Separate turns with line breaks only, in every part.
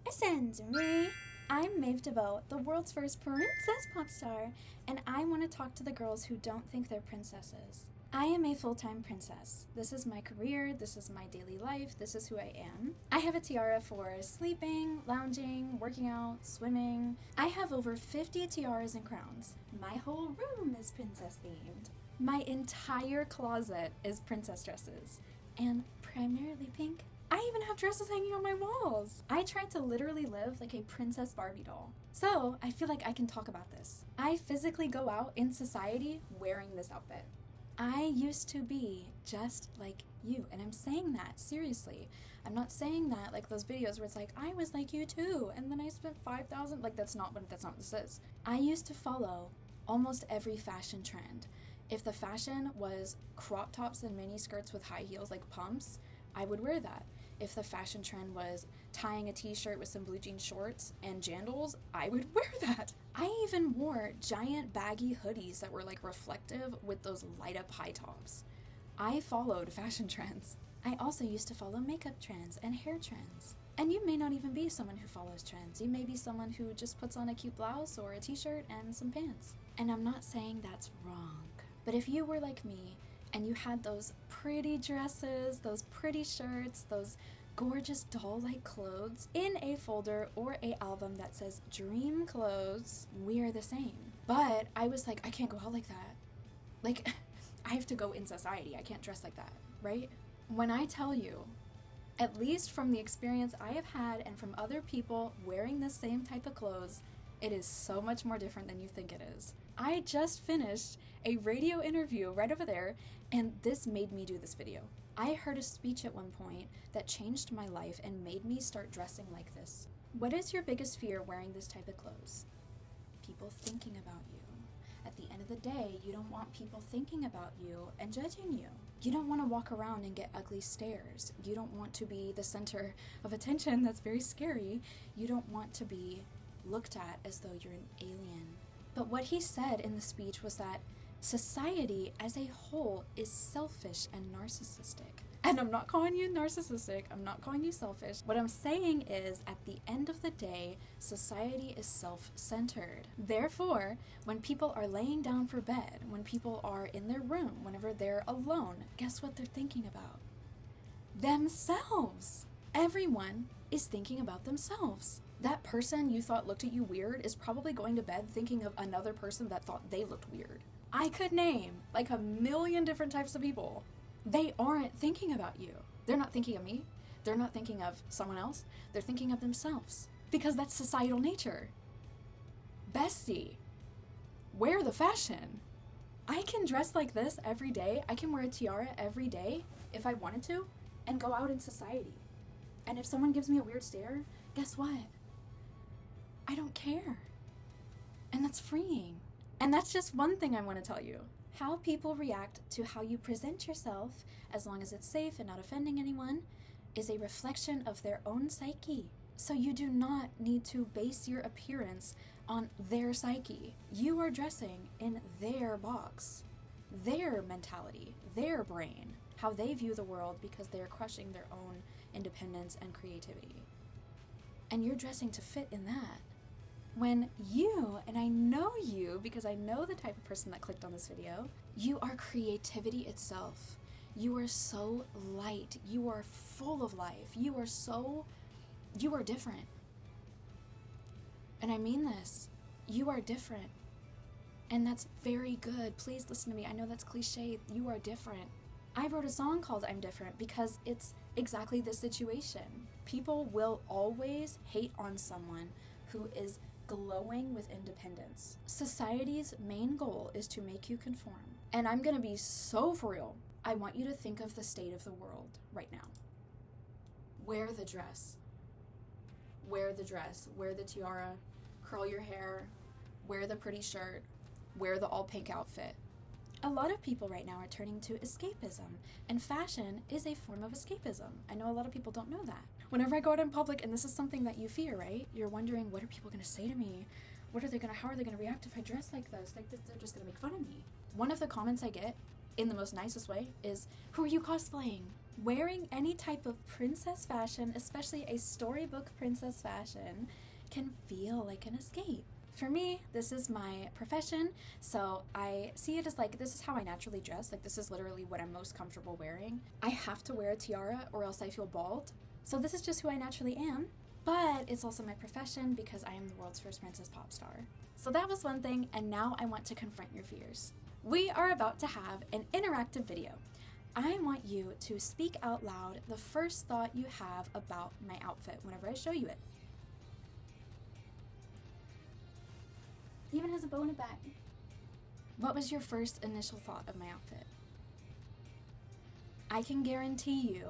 Asanzuri! I'm Maeve De Voe, the world's first princess pop star, and I want to talk to the girls who don't think they're princesses. I am a full-time princess. This is my career, this is my daily life, this is who I am. I have a tiara for sleeping, lounging, working out, swimming. I have over 50 tiaras and crowns. My whole room is princess themed. My entire closet is princess dresses, and primarily pink. I even have dresses hanging on my walls. I try to literally live like a princess Barbie doll. So I feel like I can talk about this. I physically go out in society wearing this outfit. I used to be just like you, and I'm saying that seriously. I'm not saying that like those videos where it's like, I was like you too, and then I spent 5,000, like that's not what this is. I used to follow almost every fashion trend. If the fashion was crop tops and mini skirts with high heels like pumps, I would wear that. If the fashion trend was tying a t-shirt with some blue jean shorts and jandals, I would wear that. I even wore giant baggy hoodies that were like reflective with those light up high tops. I followed fashion trends. I also used to follow makeup trends and hair trends. And you may not even be someone who follows trends. You may be someone who just puts on a cute blouse or a t-shirt and some pants. And I'm not saying that's wrong. But if you were like me, and you had those pretty dresses, those pretty shirts, those gorgeous doll-like clothes in a folder or a album that says dream clothes, we are the same. But I was like, I can't go out like that. Like, I have to go in society. I can't dress like that, right? When I tell you, at least from the experience I have had and from other people wearing the same type of clothes, it is so much more different than you think it is. I just finished a radio interview right over there, and this made me do this video. I heard a speech at one point that changed my life and made me start dressing like this. What is your biggest fear wearing this type of clothes? People thinking about you. At the end of the day, you don't want people thinking about you and judging you. You don't want to walk around and get ugly stares. You don't want to be the center of attention. That's very scary. You don't want to be looked at as though you're an alien. But what he said in the speech was that society as a whole is selfish and narcissistic. And I'm not calling you narcissistic, I'm not calling you selfish. What I'm saying is, at the end of the day, society is self-centered. Therefore, when people are laying down for bed, when people are in their room, whenever they're alone, guess what they're thinking about? Themselves! Everyone is thinking about themselves. That person you thought looked at you weird is probably going to bed thinking of another person that thought they looked weird. I could name like a million different types of people. They aren't thinking about you. They're not thinking of me. They're not thinking of someone else. They're thinking of themselves because that's societal nature. Bestie, wear the fashion. I can dress like this every day. I can wear a tiara every day if I wanted to and go out in society. And if someone gives me a weird stare, guess what? I don't care. And that's freeing. And that's just one thing I want to tell you. How people react to how you present yourself, as long as it's safe and not offending anyone, is a reflection of their own psyche. So you do not need to base your appearance on their psyche. You are dressing in their box, their mentality, their brain, how they view the world because they are crushing their own independence and creativity. And you're dressing to fit in that. When you, and I know you because I know the type of person that clicked on this video, you are creativity itself. You are so light. You are full of life. You are different. And I mean this. You are different. And that's very good. Please listen to me. I know that's cliche. You are different. I wrote a song called I'm Different because it's exactly this situation. People will always hate on someone who is glowing with independence. Society's main goal is to make you conform. And I'm gonna be so for real. I want you to think of the state of the world right now. Wear the dress. Wear the dress. Wear the tiara. Curl your hair. Wear the pretty shirt. Wear the all pink outfit. A lot of people right now are turning to escapism, and fashion is a form of escapism. I know a lot of people don't know that. Whenever I go out in public, and this is something that you fear, right? You're wondering, what are people gonna say to me? How are they gonna react if I dress like this? Like, they're just gonna make fun of me. One of the comments I get, in the most nicest way, is, who are you cosplaying? Wearing any type of princess fashion, especially a storybook princess fashion, can feel like an escape. For me, this is my profession, so I see it as like, this is how I naturally dress. Like, this is literally what I'm most comfortable wearing. I have to wear a tiara or else I feel bald. So this is just who I naturally am, but it's also my profession because I am the world's first princess pop star. So that was one thing, and now I want to confront your fears. We are about to have an interactive video. I want you to speak out loud the first thought you have about my outfit whenever I show you it. Even has a bow in a bag. What was your first initial thought of my outfit? I can guarantee you,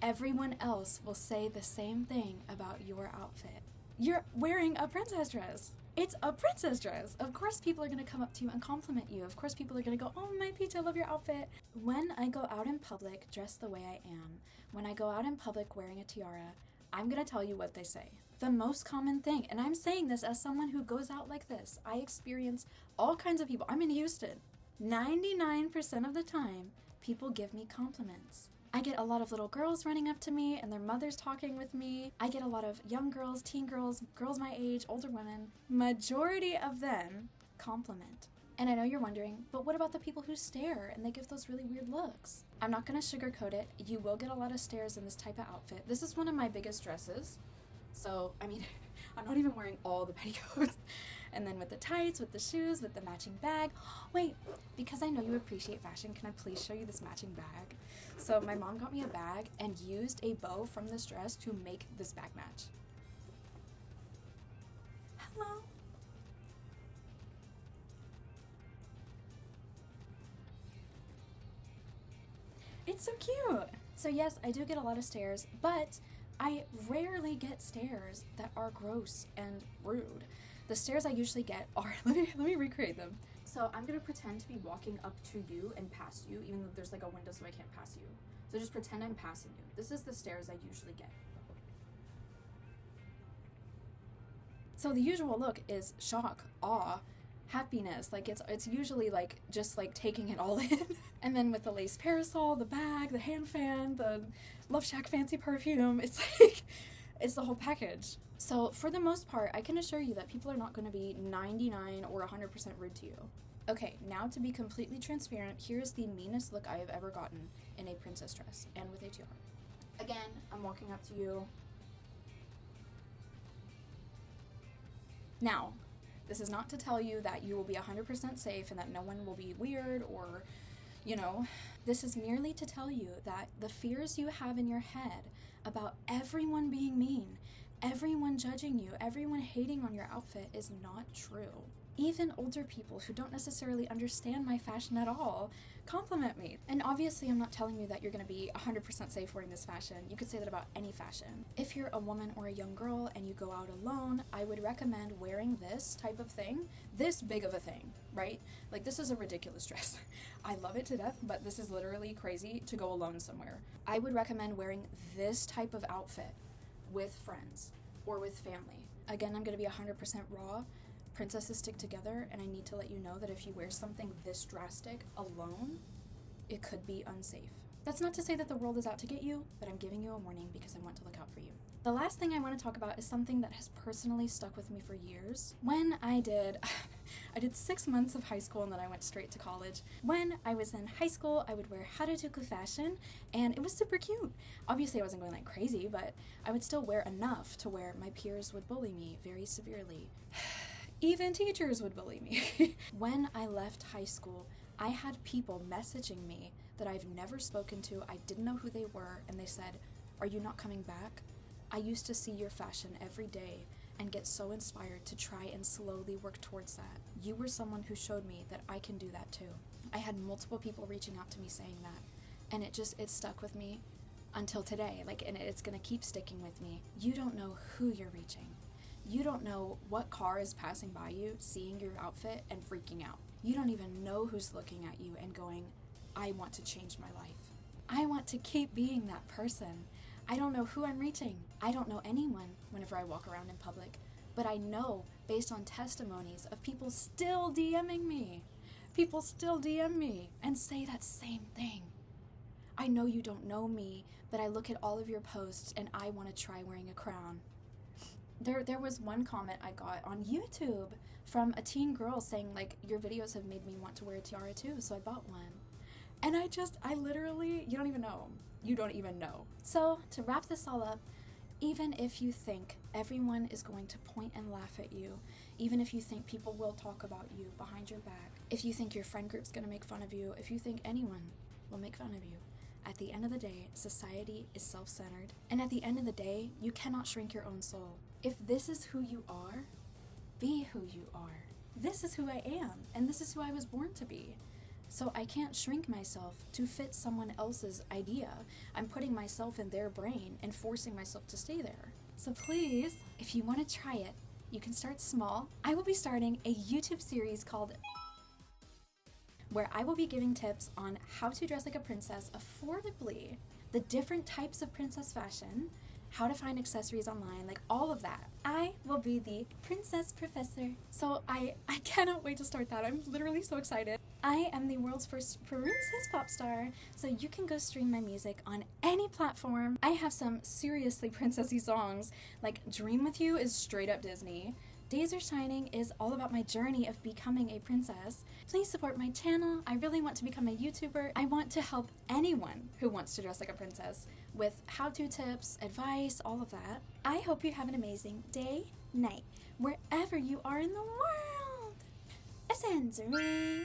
everyone else will say the same thing about your outfit. You're wearing a princess dress. It's a princess dress. Of course people are gonna come up to you and compliment you. Of course people are gonna go, oh my peach, I love your outfit. When I go out in public dressed the way I am, when I go out in public wearing a tiara, I'm gonna tell you what they say. The most common thing, and I'm saying this as someone who goes out like this, I experience all kinds of people. I'm in Houston. 99% of the time, people give me compliments. I get a lot of little girls running up to me and their mothers talking with me. I get a lot of young girls, teen girls, girls my age, older women. Majority of them compliment. And I know you're wondering, but what about the people who stare and they give those really weird looks? I'm not gonna sugarcoat it. You will get a lot of stares in this type of outfit. This is one of my biggest dresses. So, I mean, I'm not even wearing all the petticoats. And then with the tights, with the shoes, with the matching bag. Wait, because I know you appreciate fashion, can I please show you this matching bag? So my mom got me a bag and used a bow from this dress to make this bag match. Hello. It's so cute. So yes, I do get a lot of stares, but I rarely get stares that are gross and rude. The stares I usually get are, let me recreate them. So I'm gonna pretend to be walking up to you and past you, even though there's like a window so I can't pass you. So just pretend I'm passing you. This is the stares I usually get. So the usual look is shock, awe, happiness. Like it's usually like just like taking it all in. And then with the lace parasol, the bag, the hand fan, the Love Shack fancy perfume, it's like, it's the whole package. So for the most part, I can assure you that people are not going to be 99 or 100% rude to you. Okay, now to be completely transparent, here's the meanest look I have ever gotten in a princess dress and with a tiara. Again, I'm walking up to you. Now, this is not to tell you that you will be 100% safe and that no one will be weird or, you know, this is merely to tell you that the fears you have in your head about everyone being mean, everyone judging you, everyone hating on your outfit is not true. Even older people who don't necessarily understand my fashion at all compliment me. And obviously I'm not telling you that you're gonna be 100% safe wearing this fashion. You could say that about any fashion. If you're a woman or a young girl and you go out alone, I would recommend wearing this type of thing, this big of a thing, right? Like this is a ridiculous dress. I love it to death, but this is literally crazy to go alone somewhere. I would recommend wearing this type of outfit with friends or with family. Again, I'm gonna be 100% raw. Princesses stick together, and I need to let you know that if you wear something this drastic alone, it could be unsafe. That's not to say that the world is out to get you, but I'm giving you a warning because I want to look out for you. The last thing I want to talk about is something that has personally stuck with me for years. When I did 6 months of high school and then I went straight to college. When I was in high school, I would wear harajuku fashion, and it was super cute. Obviously, I wasn't going like crazy, but I would still wear enough to where my peers would bully me very severely. Even teachers would bully me. When I left high school, I had people messaging me that I've never spoken to, I didn't know who they were, and they said, "Are you not coming back? I used to see your fashion every day and get so inspired to try and slowly work towards that. You were someone who showed me that I can do that too." I had multiple people reaching out to me saying that, and it stuck with me until today, and it's gonna keep sticking with me. You don't know who you're reaching. You don't know what car is passing by you, seeing your outfit and freaking out. You don't even know who's looking at you and going, I want to change my life. I want to keep being that person. I don't know who I'm reaching. I don't know anyone whenever I walk around in public, but I know based on testimonies of people still DMing me. People still DM me and say that same thing. I know you don't know me, but I look at all of your posts and I want to try wearing a crown. There was one comment I got on YouTube from a teen girl saying, like, your videos have made me want to wear a tiara too, so I bought one. And I literally, you don't even know. So to wrap this all up, even if you think everyone is going to point and laugh at you, even if you think people will talk about you behind your back, if you think your friend group's gonna make fun of you, if you think anyone will make fun of you, at the end of the day, society is self-centered. And at the end of the day, you cannot shrink your own soul. If this is who you are, be who you are. This is who I am, and this is who I was born to be. So I can't shrink myself to fit someone else's idea. I'm putting myself in their brain and forcing myself to stay there. So please, if you want to try it, you can start small. I will be starting a YouTube series called where I will be giving tips on how to dress like a princess affordably, the different types of princess fashion, how to find accessories online, like all of that. I will be the princess professor. So I cannot wait to start that. I'm literally so excited. I am the world's first princess pop star, so you can go stream my music on any platform. I have some seriously princessy songs, like Dream With You is straight up Disney. Days Are Shining is all about my journey of becoming a princess. Please support my channel. I really want to become a YouTuber. I want to help anyone who wants to dress like a princess with how-to tips, advice, all of that. I hope you have an amazing day, night, wherever you are in the world. Asanzuri.